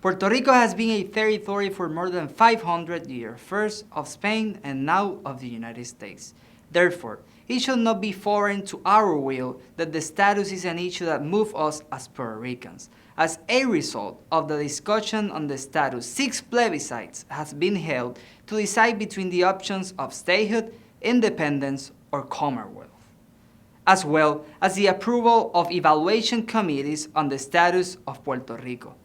Puerto Rico has been a territory for more than 500 years, first of Spain and now of the United States. Therefore, it should not be foreign to our will that the status is an issue that moves us as Puerto Ricans. As a result of the discussion on the status, 6 plebiscites have been held to decide between the options of statehood, independence, or Commonwealth, as well as the approval of evaluation committees on the status of Puerto Rico.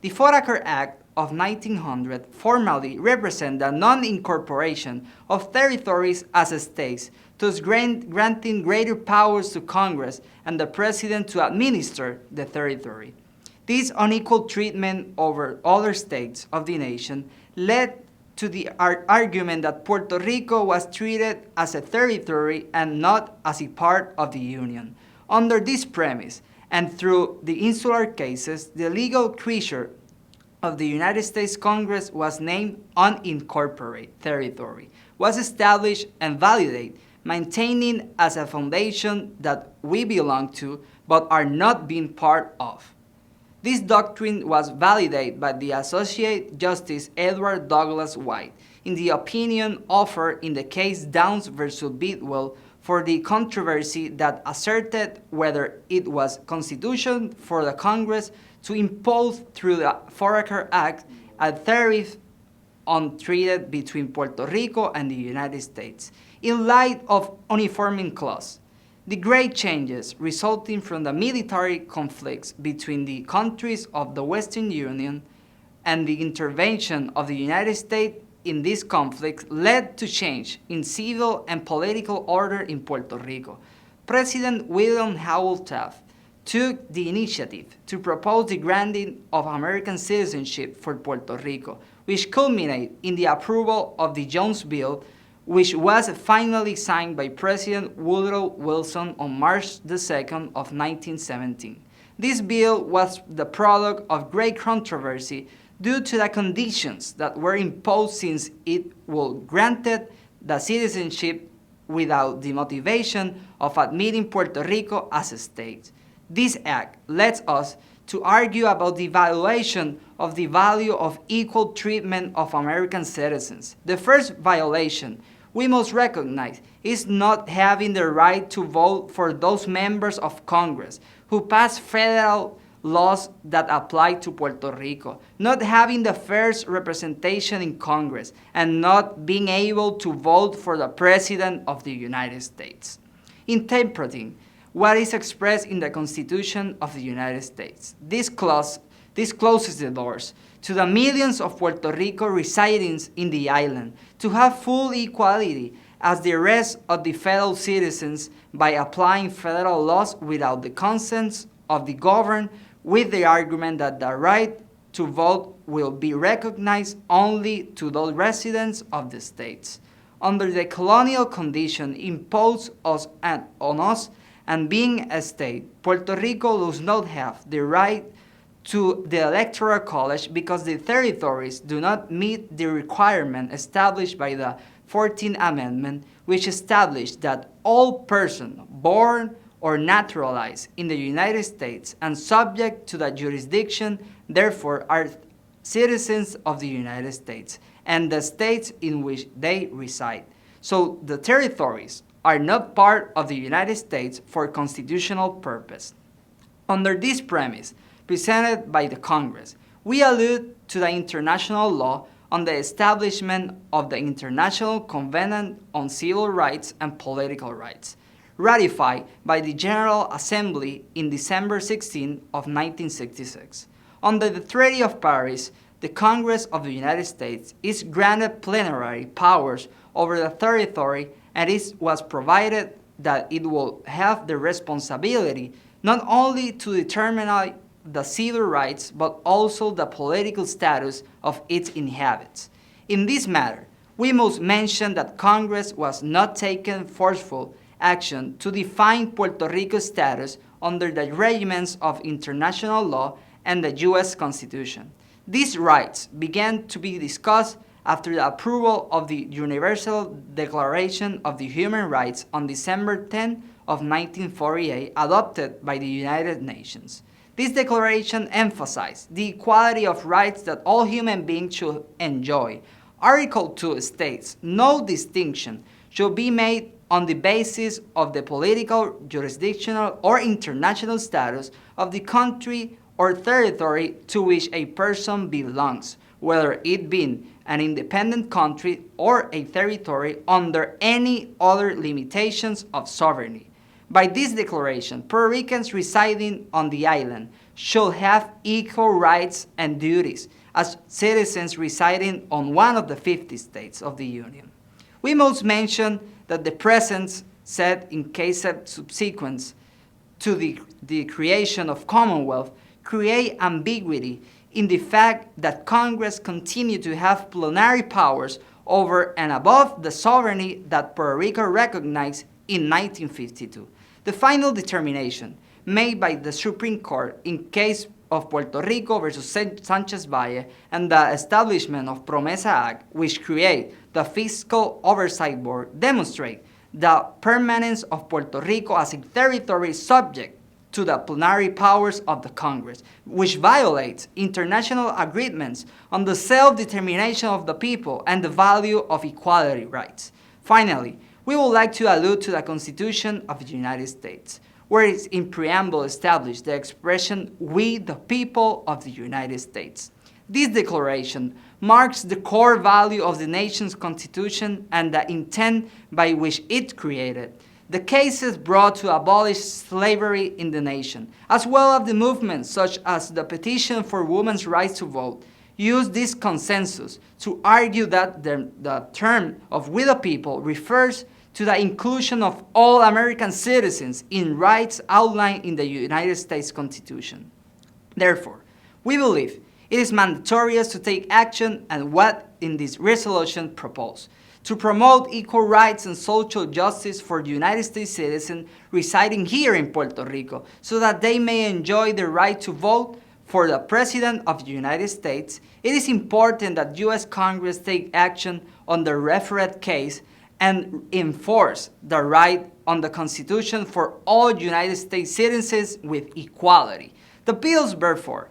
The Foraker Act of 1900 formally represents the non-incorporation of territories as states, thus granting greater powers to Congress and the President to administer the territory. This unequal treatment over other states of the nation led to the argument that Puerto Rico was treated as a territory and not as a part of the Union. Under this premise, and through the insular cases, the legal creature of the United States Congress was named unincorporated territory, was established and validated, maintaining as a foundation that we belong to but are not being part of. This doctrine was validated by the Associate Justice Edward Douglas White in the opinion offered in the case Downs v. Bidwell for the controversy that asserted whether it was constitutional for the Congress to impose through the Foraker Act a tariff on trade between Puerto Rico and the United States. In light of uniforming clause, the great changes resulting from the military conflicts between the countries of the Western Union and the intervention of the United States in this conflict led to change in civil and political order in Puerto Rico. President William Howell Taft took the initiative to propose the granting of American citizenship for Puerto Rico, which culminated in the approval of the Jones Bill, which was finally signed by President Woodrow Wilson on March 2, 1917. This bill was the product of great controversy due to the conditions that were imposed, since it would granted the citizenship without the motivation of admitting Puerto Rico as a state. This act led us to argue about the valuation of the value of equal treatment of American citizens. The first violation we must recognize is not having the right to vote for those members of Congress who pass federal laws that apply to Puerto Rico, not having the first representation in Congress, and not being able to vote for the President of the United States. Interpreting what is expressed in the Constitution of the United States, this closes the doors to the millions of Puerto Rico residents in the island to have full equality as the rest of the federal citizens by applying federal laws without the consent of the governed, with the argument that the right to vote will be recognized only to those residents of the states. Under the colonial condition imposed on us and being a state, Puerto Rico does not have the right to the Electoral College because the territories do not meet the requirement established by the 14th Amendment, which established that all persons born or naturalized in the United States and subject to the jurisdiction, therefore, are citizens of the United States and the states in which they reside. So the territories are not part of the United States for constitutional purpose. Under this premise, presented by the Congress, we allude to the international law on the establishment of the International Covenant on Civil Rights and Political Rights, ratified by the General Assembly in December 16 of 1966. Under the Treaty of Paris, the Congress of the United States is granted plenary powers over the territory, and it was provided that it will have the responsibility not only to determine the civil rights but also the political status of its inhabitants. In this matter, we must mention that Congress was not taking forceful action to define Puerto Rico's status under the regiments of international law and the U.S. Constitution. These rights began to be discussed after the approval of the Universal Declaration of the Human Rights on December 10 of 1948, adopted by the United Nations. This declaration emphasizes the equality of rights that all human beings should enjoy. Article 2 states, no distinction should be made on the basis of the political, jurisdictional, or international status of the country or territory to which a person belongs, whether it be an independent country or a territory under any other limitations of sovereignty. By this declaration, Puerto Ricans residing on the island shall have equal rights and duties as citizens residing on one of the 50 states of the Union. We must mention that the present said in case of subsequence to the creation of Commonwealth create ambiguity in the fact that Congress continue to have plenary powers over and above the sovereignty that Puerto Rico recognized in 1952. The final determination made by the Supreme Court in case of Puerto Rico versus Sanchez Valle and the establishment of Promesa Act, which create the Fiscal Oversight Board, demonstrate the permanence of Puerto Rico as a territory subject to the plenary powers of the Congress, which violates international agreements on the self-determination of the people and the value of equality rights. Finally, we would like to allude to the Constitution of the United States, where it's in preamble established the expression, "We the people of the United States." This declaration marks the core value of the nation's constitution and the intent by which it created. The cases brought to abolish slavery in the nation, as well as the movements such as the petition for women's rights to vote, use this consensus to argue that the term of "we the people" refers to the inclusion of all American citizens in rights outlined in the United States Constitution. Therefore, we believe it is mandatory to take action and what in this resolution proposed to promote equal rights and social justice for United States citizens residing here in Puerto Rico so that they may enjoy the right to vote for the President of the United States. It is important that U.S. Congress take action on the referred case and enforce the right on the Constitution for all United States citizens with equality. The bills, therefore,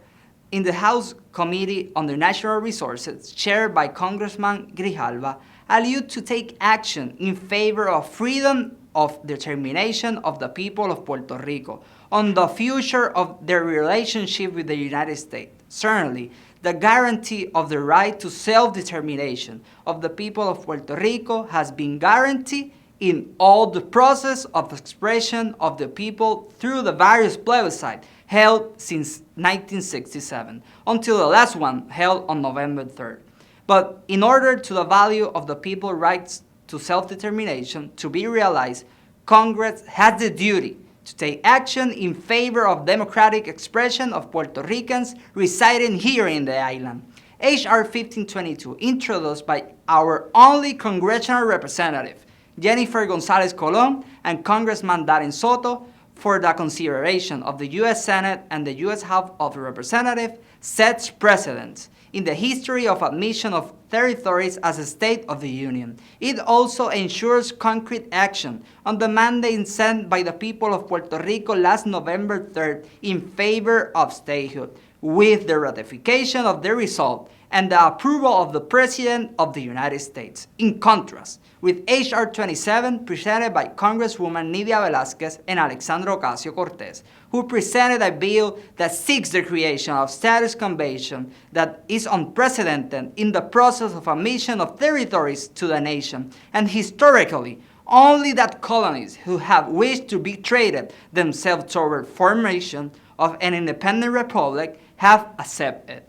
in the House Committee on the Natural Resources, chaired by Congressman Grijalva, allude to take action in favor of freedom of determination of the people of Puerto Rico on the future of their relationship with the United States. Certainly, the guarantee of the right to self-determination of the people of Puerto Rico has been guaranteed in all the process of expression of the people through the various plebiscites held since 1967, until the last one held on November 3rd. But in order to the value of the people's rights to self-determination to be realized, Congress has the duty to take action in favor of democratic expression of Puerto Ricans residing here in the island. H.R. 1522, introduced by our only congressional representative, Jennifer Gonzalez Colon, and Congressman Darren Soto, for the consideration of the U.S. Senate and the U.S. House of Representatives, sets precedents in the history of admission of territories as a state of the Union. It also ensures concrete action on the mandate sent by the people of Puerto Rico last November 3rd in favor of statehood, with the ratification of the result and the approval of the President of the United States. In contrast, with H.R. 27 presented by Congresswoman Nidia Velázquez and Alexandra Ocasio-Cortez, who presented a bill that seeks the creation of status convention that is unprecedented in the process of admission of territories to the nation, and historically, only that colonies who have wished to be traded themselves toward formation of an independent republic have accepted.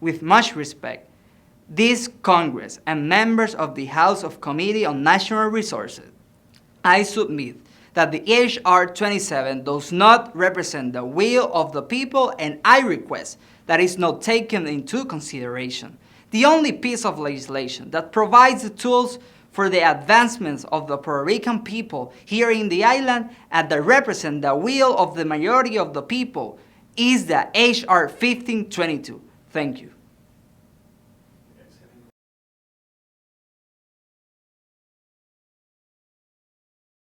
With much respect, this Congress and members of the House of Committee on Natural Resources, I submit that the H.R. 27 does not represent the will of the people, and I request that it is not taken into consideration. The only piece of legislation that provides the tools for the advancements of the Puerto Rican people here in the island and that represent the will of the majority of the people is the H.R. 1522. Thank you.